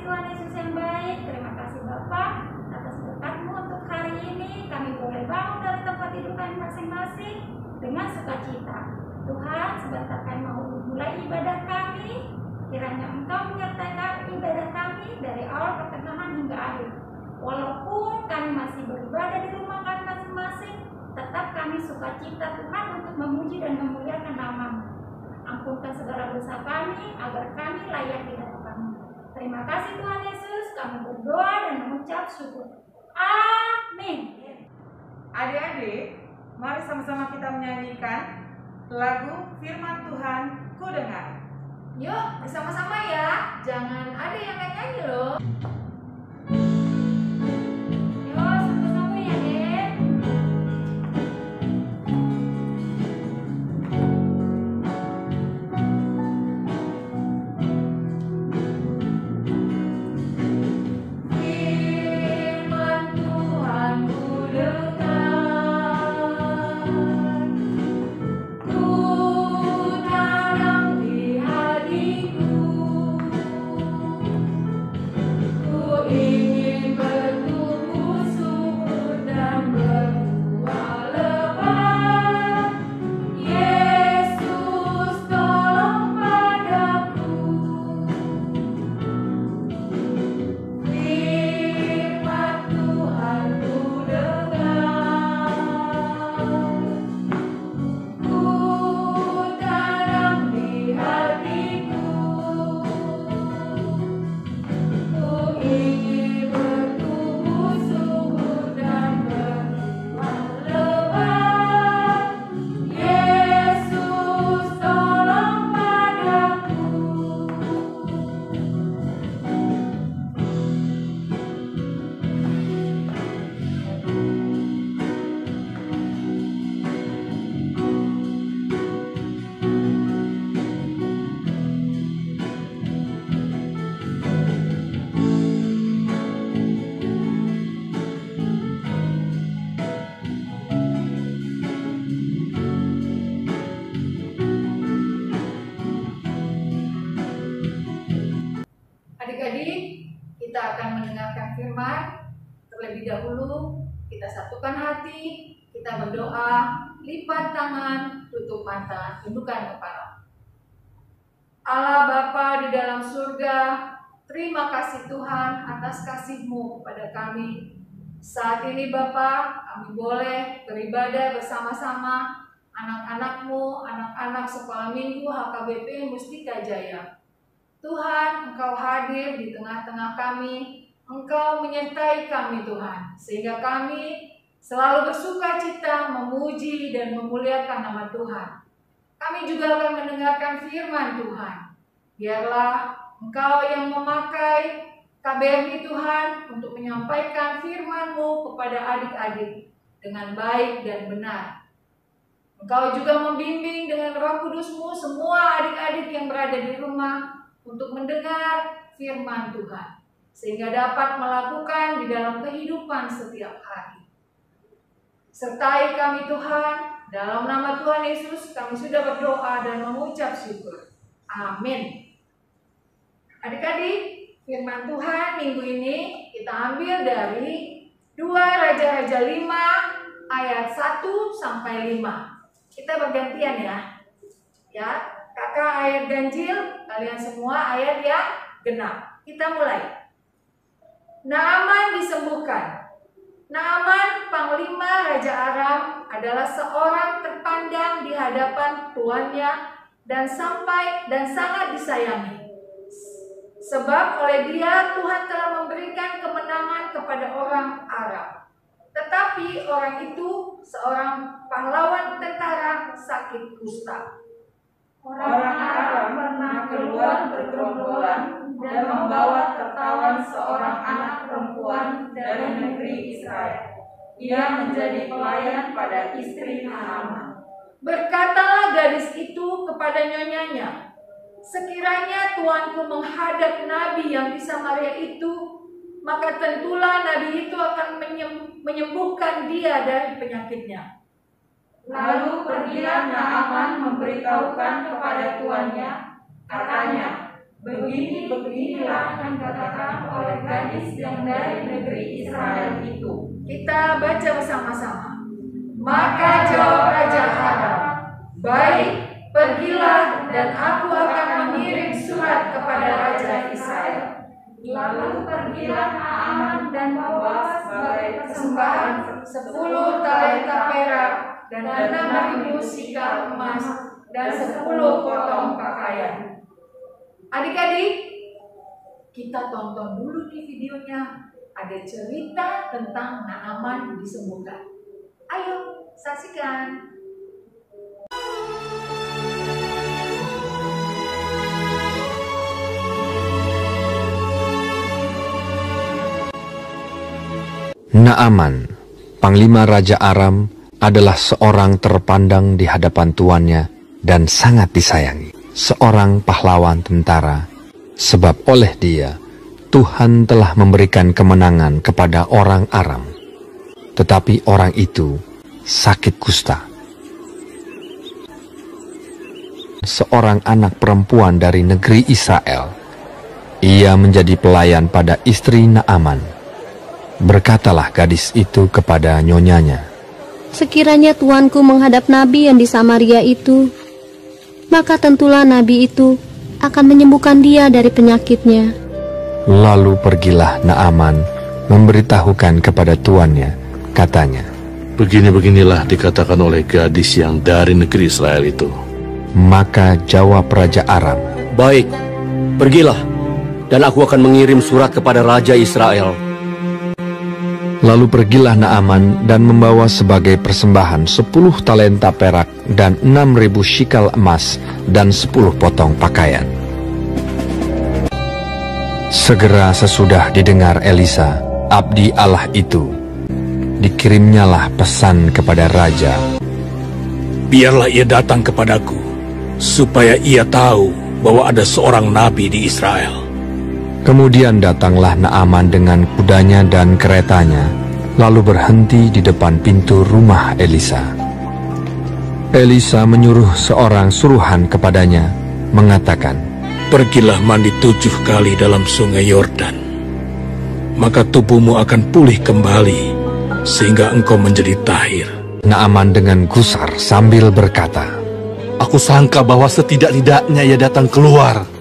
Tuhan Yesus yang baik. Terima kasih Bapak atas berkat-Mu untuk hari ini. Kami boleh bangun dari tempat tidur kami masing-masing dengan sukacita. Tuhan, sebentar kami mau mulai ibadah kami. Kiranya Engkau menyertai ibadah kami dari awal pertengahan hingga akhir. Walaupun kami masih beribadah di rumah kami masing-masing, tetap kami sukacita Tuhan untuk memuji dan memuliakan nama-Mu. Ampunkan segala dosa kami agar kami layak di hadapan-Mu. Terima kasih Tuhan Yesus, kami berdoa dan mengucap syukur. Amin. Adik-adik, mari sama-sama kita menyanyikan lagu Firman Tuhan Ku Dengar. Yuk bersama-sama ya, jangan ada yang nggak nyanyi loh. Yuk sungguh-sungguh ya dek. Firman Tuhan ku dengar, ku tanam di hatiku, ku ingin bertumbuh subur dan berbuah lebat. Yesus tolong padaku. Firman Tuhan ku dengar, ku tanam di hatiku, ku ingin bertumbuh subur dan berbuah lebat. Yesus tolong padaku. Adik-adik, kita akan mendengarkan firman. Terlebih dahulu, kita satukan hati, kita berdoa, lipat tangan, tutup mata, tundukkan kepala. Allah Bapa di dalam surga, terima kasih Tuhan atas kasih-Mu kepada kami. Saat ini Bapa, kami boleh beribadah bersama-sama anak-anak-Mu, anak-anak sekolah minggu HKBP Mustika Jaya. Tuhan, Engkau hadir di tengah-tengah kami, Engkau menyertai kami Tuhan, sehingga kami selalu bersuka cita memuji dan memuliakan nama Tuhan. Kami juga akan mendengarkan firman Tuhan. Biarlah Engkau yang memakai KBRI Tuhan untuk menyampaikan firman-Mu kepada adik-adik dengan baik dan benar. Engkau juga membimbing dengan Roh Kudus-Mu semua adik-adik yang berada di rumah untuk mendengar firman Tuhan, sehingga dapat melakukan di dalam kehidupan setiap hari. Sertai kami Tuhan, dalam nama Tuhan Yesus kami sudah berdoa dan mengucap syukur. Amin. Adik-adik, firman Tuhan minggu ini kita ambil dari 2 Raja-Raja 5 ayat 1 sampai 5. Kita bergantian ya. Kakak ayat ganjil, kalian semua ayat yang genap. Kita mulai. Naaman disembuhkan. Naaman, panglima Raja Aram, adalah seorang terpandang di hadapan tuannya dan sangat disayangi. Sebab oleh dia Tuhan telah memberikan kemenangan kepada orang Aram. Tetapi orang itu, seorang pahlawan tentara, sakit kusta. Orang Aram pernah keluar bergerombolan dan membawa tertawan seorang anak perempuan dari negeri Israel. Ia menjadi pelayan pada istri Naaman. Berkatalah gadis itu kepada nyonyanya, sekiranya tuanku menghadap nabi yang di Samaria itu, maka tentulah nabi itu akan menyembuhkan dia dari penyakitnya. Lalu pergilah Naaman memberitahukan kepada tuannya, katanya, begitu begini-beginilah yang dikatakan oleh gadis yang dari negeri Israel itu. Kita baca bersama-sama. Maka jawab Raja Aram, baik, pergilah dan aku akan mengirim surat kepada Raja Israel. Lalu pergilah Naaman dan bawa sebagai Persembahan 10 talenta perak dan 6.000 sikal emas dan 10 potong pakaian. Adik-adik, kita tonton dulu nih videonya. Ada cerita tentang Naaman disembuhkan. Ayo, saksikan. Naaman, panglima Raja Aram, adalah seorang terpandang di hadapan tuannya dan sangat disayangi. Seorang pahlawan tentara, sebab oleh dia, Tuhan telah memberikan kemenangan kepada orang Aram. Tetapi orang itu sakit kusta. Seorang anak perempuan dari negeri Israel, ia menjadi pelayan pada istri Naaman. Berkatalah gadis itu kepada nyonyanya, sekiranya tuanku menghadap nabi yang di Samaria itu, maka tentulah nabi itu akan menyembuhkan dia dari penyakitnya. Lalu pergilah Naaman memberitahukan kepada tuannya, katanya, begini-beginilah dikatakan oleh gadis yang dari negeri Israel itu. Maka jawab Raja Aram, baik, pergilah, dan aku akan mengirim surat kepada Raja Israel. Lalu pergilah Naaman dan membawa sebagai persembahan 10 talenta perak dan 6.000 shikal emas dan 10 potong pakaian. Segera sesudah didengar Elisa, abdi Allah itu, dikirimnyalah pesan kepada raja, biarlah ia datang kepadaku, supaya ia tahu bahwa ada seorang nabi di Israel. Kemudian datanglah Naaman dengan kudanya dan keretanya, lalu berhenti di depan pintu rumah Elisa. Elisa menyuruh seorang suruhan kepadanya, mengatakan, pergilah mandi 7 kali dalam sungai Yordan, maka tubuhmu akan pulih kembali, sehingga engkau menjadi tahir. Naaman dengan gusar sambil berkata, aku sangka bahwa setidak-tidaknya ia datang keluar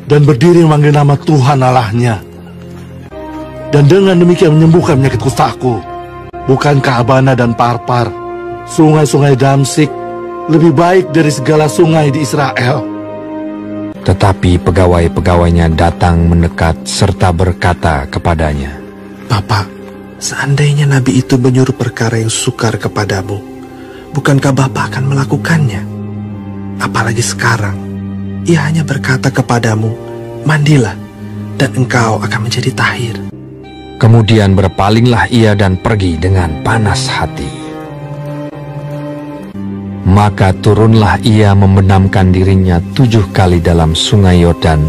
dan berdiri memanggil nama Tuhan Allahnya, dan dengan demikian menyembuhkan penyakit kustaku. Bukankah Abana dan Parpar, sungai-sungai Damsik, lebih baik dari segala sungai di Israel? Tetapi pegawai-pegawainya datang mendekat serta berkata kepadanya, Bapak, seandainya nabi itu menyuruh perkara yang sukar kepadamu, bukankah Bapak akan melakukannya? Apalagi sekarang, ia hanya berkata kepadamu, mandilah, dan engkau akan menjadi tahir. Kemudian berpalinglah ia dan pergi dengan panas hati. Maka turunlah ia membenamkan dirinya 7 kali dalam sungai Yordan,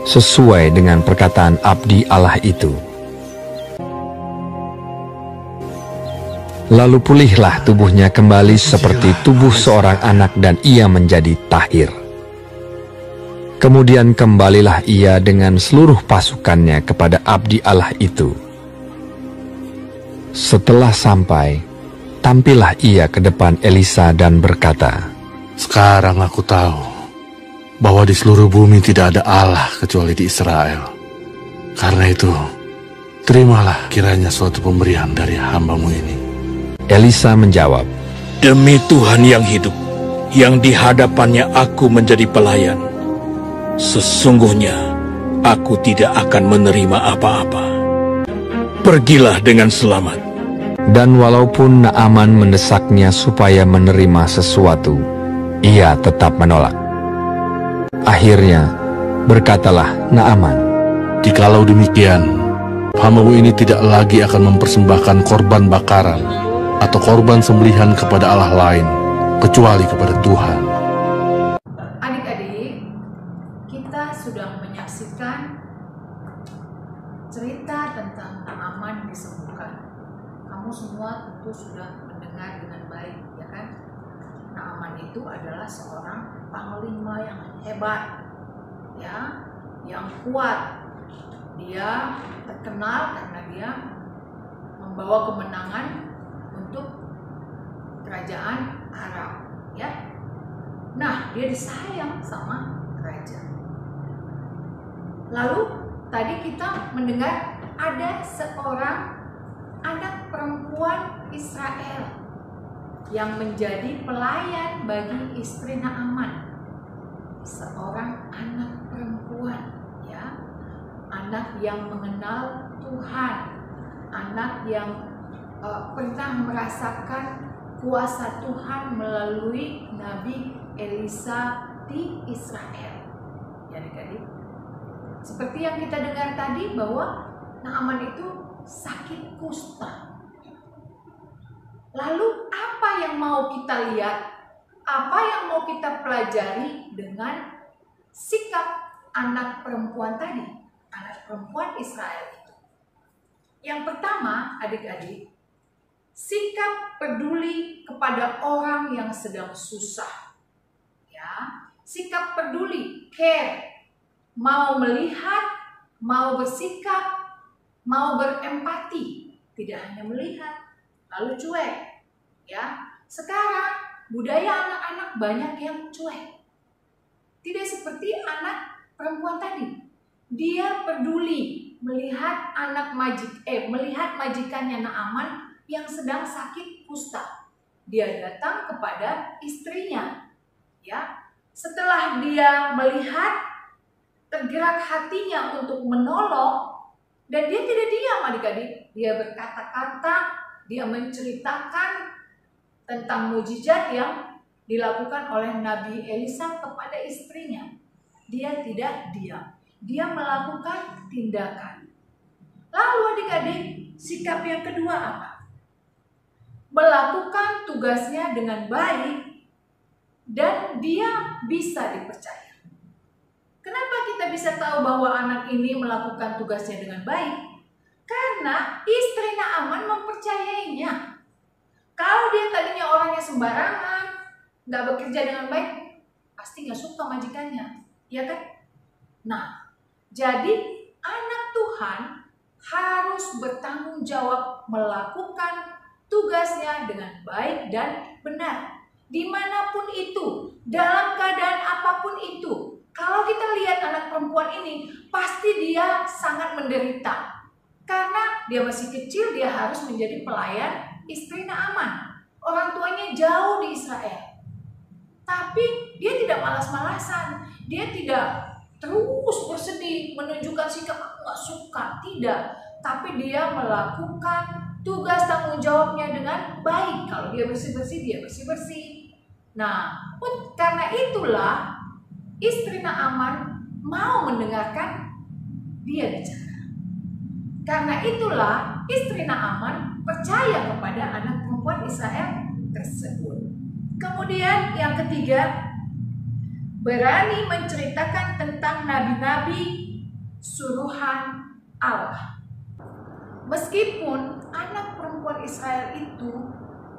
sesuai dengan perkataan abdi Allah itu. Lalu pulihlah tubuhnya kembali seperti tubuh seorang anak dan ia menjadi tahir. Kemudian kembalilah ia dengan seluruh pasukannya kepada abdi Allah itu. Setelah sampai, tampillah ia ke depan Elisa dan berkata, sekarang aku tahu bahwa di seluruh bumi tidak ada Allah kecuali di Israel. Karena itu, terimalah kiranya suatu pemberian dari hamba-Mu ini. Elisa menjawab, demi Tuhan yang hidup, yang di hadapannya aku menjadi pelayan, sesungguhnya aku tidak akan menerima apa-apa. Pergilah dengan selamat. Dan walaupun Naaman mendesaknya supaya menerima sesuatu, ia tetap menolak. Akhirnya berkatalah Naaman, jikalau demikian, hamba-Mu ini tidak lagi akan mempersembahkan korban bakaran atau korban sembelihan kepada Allah lain, kecuali kepada Tuhan. Adik-adik, kita sudah menyaksikan cerita tentang Naaman disembuhkan. Kamu semua tentu sudah mendengar dengan baik, ya kan? Naaman itu adalah seorang panglima yang hebat, ya, yang kuat. Dia terkenal karena dia membawa kemenangan untuk kerajaan Arab, ya. Nah, dia disayang sama raja. Lalu tadi kita mendengar ada seorang anak perempuan Israel yang menjadi pelayan bagi istri Naaman. Seorang anak perempuan, ya, anak yang mengenal Tuhan, anak yang pernah merasakan kuasa Tuhan melalui Nabi Elisa di Israel. Ya, adik-adik, seperti yang kita dengar tadi bahwa Naaman itu sakit kusta. Lalu apa yang mau kita lihat? Apa yang mau kita pelajari dengan sikap anak perempuan tadi? Anak perempuan Israel itu. Yang pertama, adik-adik, sikap peduli kepada orang yang sedang susah. Ya, sikap peduli, care, mau melihat, mau bersikap, mau berempati, tidak hanya melihat lalu cuek. Ya, sekarang budaya anak-anak banyak yang cuek. Tidak seperti anak perempuan tadi. Dia peduli melihat melihat majikannya Naaman yang sedang sakit kusta. Dia datang kepada istrinya. Ya, setelah dia melihat, tergerak hatinya untuk menolong, dan dia tidak diam, adik-adik. Dia berkata-kata, dia menceritakan tentang mujizat yang dilakukan oleh Nabi Elisa kepada istrinya. Dia tidak diam. Dia melakukan tindakan. Lalu adik-adik, sikap yang kedua apa? Melakukan tugasnya dengan baik dan dia bisa dipercaya. Kenapa kita bisa tahu bahwa anak ini melakukan tugasnya dengan baik? Karena istri Naaman mempercayainya. Kalau dia tadinya orangnya sembarangan, nggak bekerja dengan baik, pasti nggak suka majikannya, ya kan? Nah, jadi anak Tuhan harus bertanggung jawab melakukan tugasnya dengan baik dan benar. Dimanapun itu, dalam keadaan apapun itu. Kalau kita lihat anak perempuan ini, pasti dia sangat menderita. Karena dia masih kecil, dia harus menjadi pelayan istri Naaman. Orang tuanya jauh di Israel. Tapi dia tidak malas-malasan. Dia tidak terus bersedih, menunjukkan sikap aku gak suka. Tidak. Tapi dia melakukan tugas tanggung jawabnya dengan baik. Kalau dia bersih-bersih, dia bersih-bersih. Nah, karena itulah istri Naaman mau mendengarkan dia bicara. Karena itulah istri Naaman percaya kepada anak perempuan Israel tersebut. Kemudian yang ketiga, berani menceritakan tentang nabi-nabi suruhan Allah. Meskipun anak perempuan Israel itu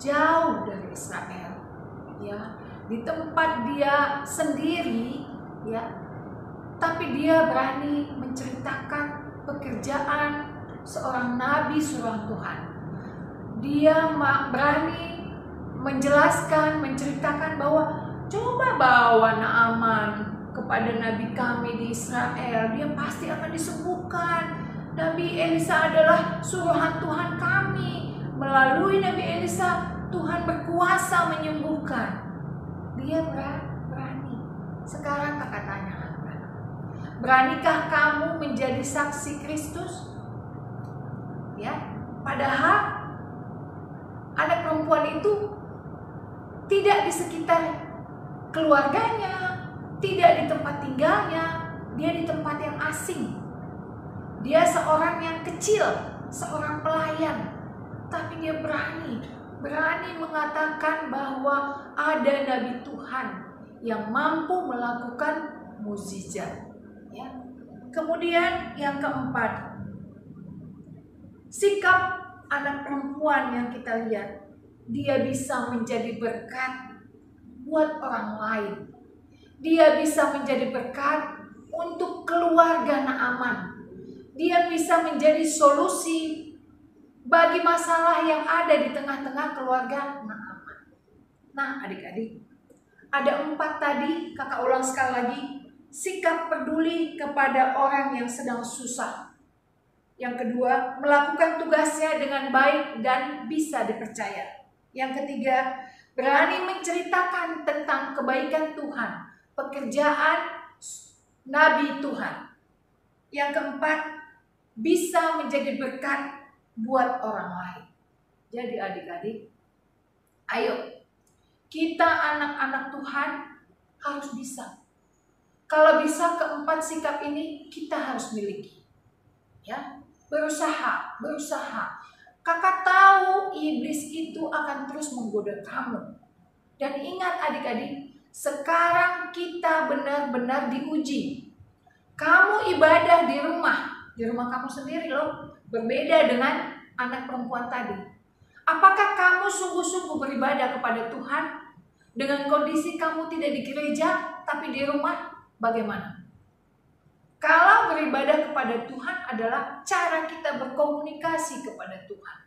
jauh dari Israel, ya, di tempat dia sendiri, ya, tapi dia berani menceritakan pekerjaan seorang nabi suruhan Tuhan. Dia berani menjelaskan, menceritakan bahwa coba bawa Naaman kepada nabi kami di Israel, dia pasti akan disembuhkan. Nabi Elisa adalah suruhan Tuhan kami. Melalui Nabi Elisa, Tuhan berkuasa menyembuhkan. Dia berani. Sekarang kakak tanya anak-anak, beranikah kamu menjadi saksi Kristus? Ya, padahal anak perempuan itu tidak di sekitar keluarganya, tidak di tempat tinggalnya, dia di tempat yang asing. Dia seorang yang kecil, seorang pelayan, tapi dia berani mengatakan bahwa ada nabi Tuhan yang mampu melakukan mukjizat. Ya. Kemudian yang keempat, sikap anak perempuan yang kita lihat, dia bisa menjadi berkat buat orang lain. Dia bisa menjadi berkat untuk keluarga keluarga Naaman. Dia bisa menjadi solusi bagi masalah yang ada di tengah-tengah keluarga Naaman. Nah, adik-adik, ada 4 tadi, kakak ulang sekali lagi. Sikap peduli kepada orang yang sedang susah. Yang kedua, melakukan tugasnya dengan baik dan bisa dipercaya. Yang ketiga, berani menceritakan tentang kebaikan Tuhan, pekerjaan Nabi Tuhan. Yang keempat, bisa menjadi berkat buat orang lain. Jadi adik-adik, ayo kita anak-anak Tuhan harus bisa. Kalau bisa keempat sikap ini kita harus miliki. Ya, berusaha. Kakak tahu iblis itu akan terus menggoda kamu. Dan ingat adik-adik, sekarang kita benar-benar diuji. Kamu ibadah di rumah kamu sendiri loh, berbeda dengan anak perempuan tadi. Apakah kamu sungguh-sungguh beribadah kepada Tuhan dengan kondisi kamu tidak di gereja tapi di rumah? Bagaimana? Kalau beribadah kepada Tuhan adalah cara kita berkomunikasi kepada Tuhan,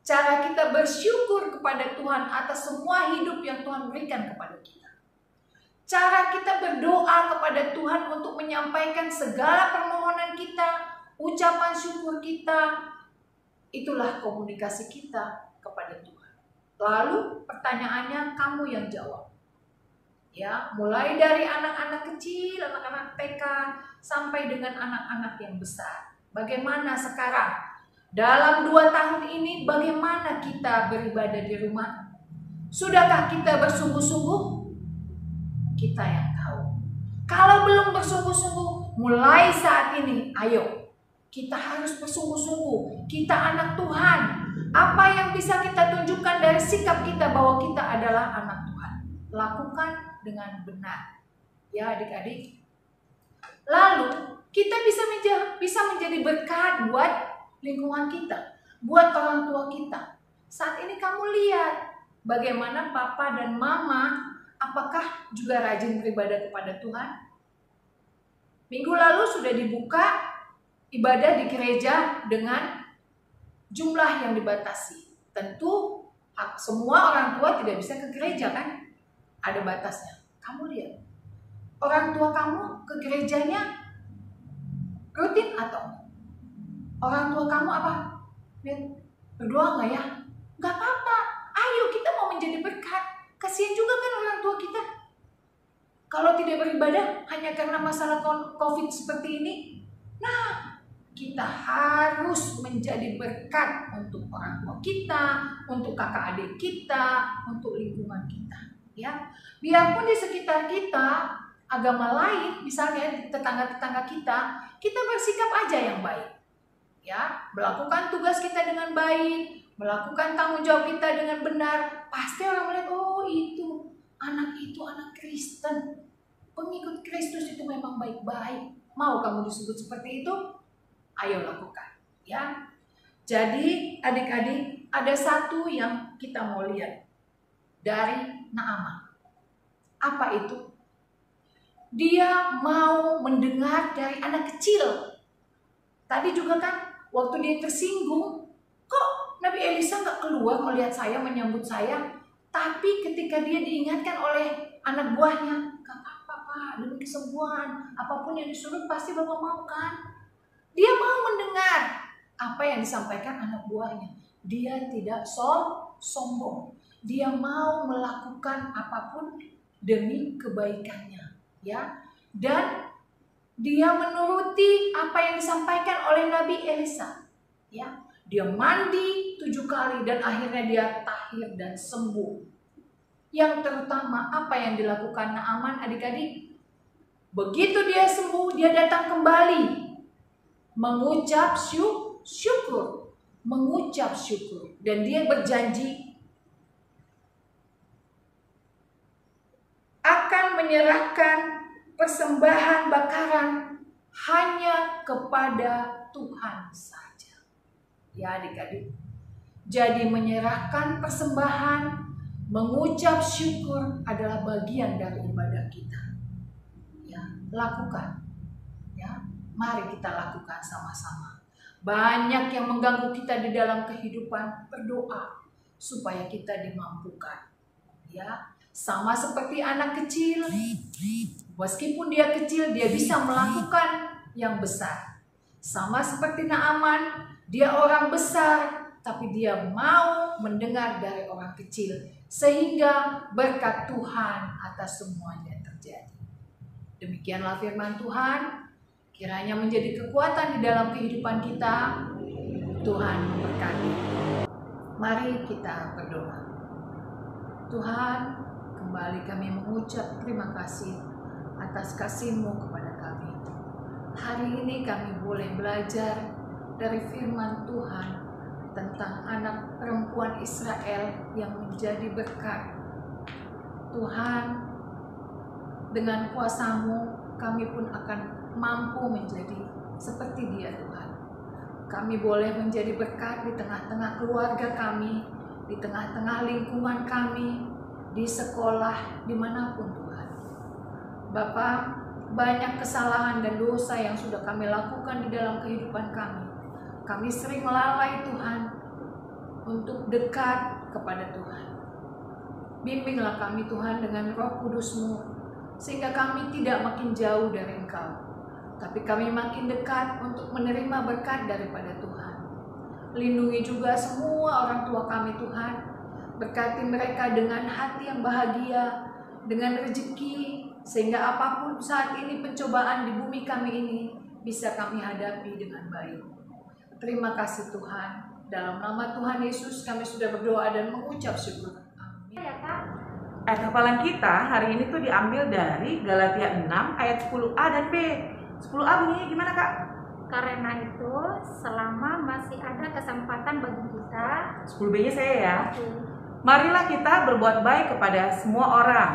cara kita bersyukur kepada Tuhan atas semua hidup yang Tuhan berikan kepada kita, cara kita berdoa kepada Tuhan untuk menyampaikan segala permohonan kita, ucapan syukur kita. Itulah komunikasi kita kepada Tuhan. Lalu pertanyaannya kamu yang jawab. Ya, mulai dari anak-anak kecil, anak-anak TK sampai dengan anak-anak yang besar. Bagaimana sekarang? Dalam 2 tahun ini bagaimana kita beribadah di rumah? Sudahkah kita bersungguh-sungguh? Kita yang tahu. Kalau belum bersungguh-sungguh, mulai saat ini ayo kita harus bersungguh-sungguh. Kita anak Tuhan. Apa yang bisa kita tunjukkan dari sikap kita bahwa kita adalah anak Tuhan? Lakukan dengan benar. Ya adik-adik. Lalu kita bisa menjadi berkat buat lingkungan kita, buat orang tua kita. Saat ini kamu lihat bagaimana papa dan mama, apakah juga rajin beribadah kepada Tuhan? Minggu lalu sudah dibuka ibadah di gereja dengan jumlah yang dibatasi. Tentu semua orang tua tidak bisa ke gereja kan? Ada batasnya. Kamu lihat, orang tua kamu ke gerejanya rutin atau enggak? Orang tua kamu apa? Berdoa nggak ya? Nggak apa-apa. Ayo kita mau menjadi berkat. Kasihan juga kan orang tua kita. Kalau tidak beribadah hanya karena masalah COVID seperti ini. Nah, kita harus menjadi berkat untuk orang tua kita, untuk kakak adik kita, untuk lingkungan kita. Ya, biarpun di sekitar kita agama lain, misalnya di tetangga-tetangga kita bersikap aja yang baik. Ya, melakukan tugas kita dengan baik, melakukan tanggung jawab kita dengan benar, pasti orang melihat, oh itu anak Kristen, pengikut Kristus itu memang baik-baik. Mau kamu disebut seperti itu? Ayo lakukan. Ya, jadi adik-adik ada satu yang kita mau lihat dari Naaman. Apa itu? Dia mau mendengar dari anak kecil. Tadi juga kan waktu dia tersinggung, kok Nabi Elisa nggak keluar melihat saya, menyambut saya? Tapi ketika dia diingatkan oleh anak buahnya, gak apa-apa Pak, demi kesembuhan, apapun yang disuruh pasti Bapak mau kan? Dia mau mendengar apa yang disampaikan anak buahnya. Dia tidak sombong. Dia mau melakukan apapun demi kebaikannya, ya. Dan dia menuruti apa yang disampaikan oleh Nabi Elisa, ya. Dia mandi 7 kali dan akhirnya dia tahir dan sembuh. Yang terutama apa yang dilakukan Naaman adik-adik? Begitu dia sembuh, dia datang kembali mengucap syukur, dan dia berjanji akan menyerahkan persembahan bakaran hanya kepada Tuhan saja. Ya adik-adik, jadi menyerahkan persembahan, mengucap syukur adalah bagian dari ibadah kita. Ya, lakukan. Ya, Mari kita lakukan sama-sama. Banyak yang mengganggu kita di dalam kehidupan, berdoa supaya kita dimampukan. Ya, sama seperti anak kecil. Meskipun dia kecil, dia bisa melakukan yang besar. Sama seperti Naaman, dia orang besar, tapi dia mau mendengar dari orang kecil. Sehingga berkat Tuhan atas semuanya terjadi. Demikianlah firman Tuhan. Kiranya menjadi kekuatan di dalam kehidupan kita. Tuhan memberkati. Mari kita berdoa. Tuhan, kembali kami mengucap terima kasih atas kasih-Mu kepada kami. Hari ini kami boleh belajar dari firman Tuhan tentang anak perempuan Israel yang menjadi berkat. Tuhan, dengan kuasa-Mu kami pun akan mampu menjadi seperti dia, Tuhan. Kami boleh menjadi berkat di tengah-tengah keluarga kami, di tengah-tengah lingkungan kami, di sekolah, dimanapun Tuhan. Bapa, banyak kesalahan dan dosa yang sudah kami lakukan di dalam kehidupan kami. Kami sering lalai Tuhan untuk dekat kepada Tuhan. Bimbinglah kami Tuhan dengan Roh Kudus-Mu, sehingga kami tidak makin jauh dari Engkau, tapi kami makin dekat untuk menerima berkat daripada Tuhan. Lindungi juga semua orang tua kami Tuhan. Berkati mereka dengan hati yang bahagia, dengan rezeki, sehingga apapun saat ini pencobaan di bumi kami ini bisa kami hadapi dengan baik. Terima kasih Tuhan. Dalam nama Tuhan Yesus kami sudah berdoa dan mengucap syukur. Amin. Ya, Kak. Ayat hafalan kita hari ini tuh diambil dari Galatia 6 ayat 10a dan b. 10a bunyinya gimana, Kak? Karena itu, selama masih ada kesempatan bagi kita, 10b-nya saya ya. Oke. Marilah kita berbuat baik kepada semua orang.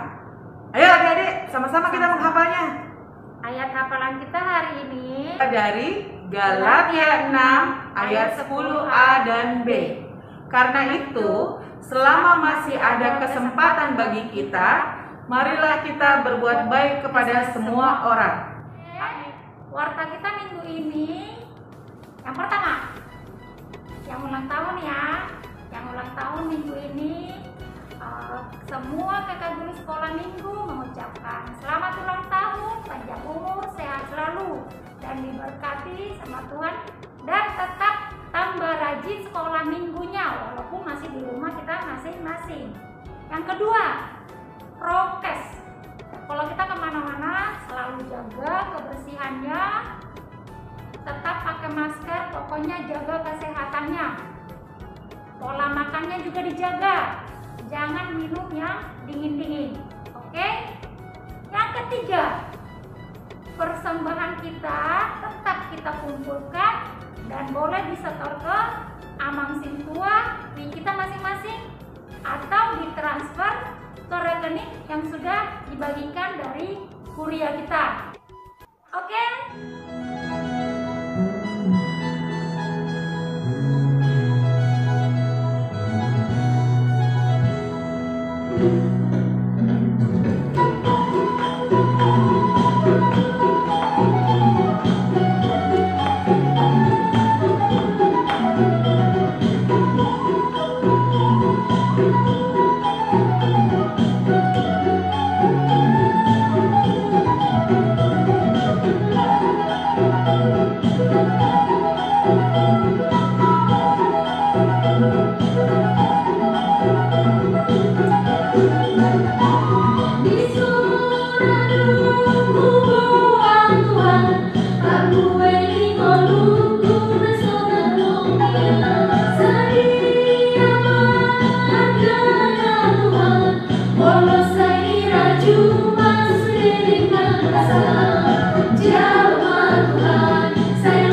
Ayo adik-adik, sama-sama kita menghafalnya. Ayat hafalan kita hari ini Dari Galatia 6 ayat 10a dan b. Karena itu, selama masih ada kesempatan bagi kita, marilah kita berbuat baik kepada semua orang. Warta kita minggu ini yang pertama, yang ulang tahun ya, yang ulang tahun minggu ini, semua kakak guru sekolah minggu mengucapkan selamat ulang tahun, panjang umur, sehat selalu, dan diberkati sama Tuhan, dan tetap tambah rajin sekolah minggunya walaupun masih di rumah kita masing-masing. Yang kedua, prokes. Kalau kita kemana-mana selalu jaga kebersihannya, tetap pakai masker, pokoknya jaga kesehatannya. Pola makannya juga dijaga, jangan minum yang dingin-dingin. Oke? Yang ketiga, persembahan kita tetap kita kumpulkan dan boleh disetor ke Amang Sintua di kita masing-masing atau ditransfer ke rekening yang sudah dibagikan dari kuliah kita. Oke? Tuhan, saya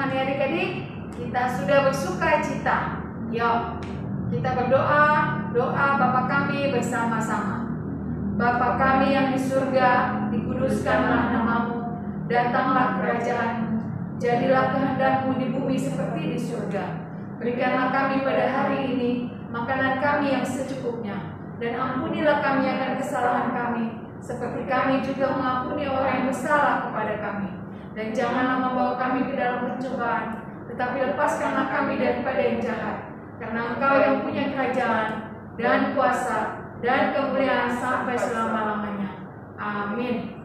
nih adik-adik, kita sudah bersuka cita. Yuk, kita berdoa, doa Bapa kami bersama-sama. Bapa kami yang di surga, dikuduskanlah namamu, datanglah kerajaan-mu, jadilah kehendak-mu di bumi seperti di surga. Berikanlah kami pada hari ini makanan kami yang secukupnya, dan ampunilah kami akan kesalahan kami, seperti kami juga mengampuni orang yang bersalah kepada kami. Dan janganlah membawa kami ke dalam pencobaan, tetapi lepaskanlah kami daripada yang jahat. Karena Engkau yang punya kerajaan dan kuasa dan kemuliaan sampai selama-lamanya. Amin.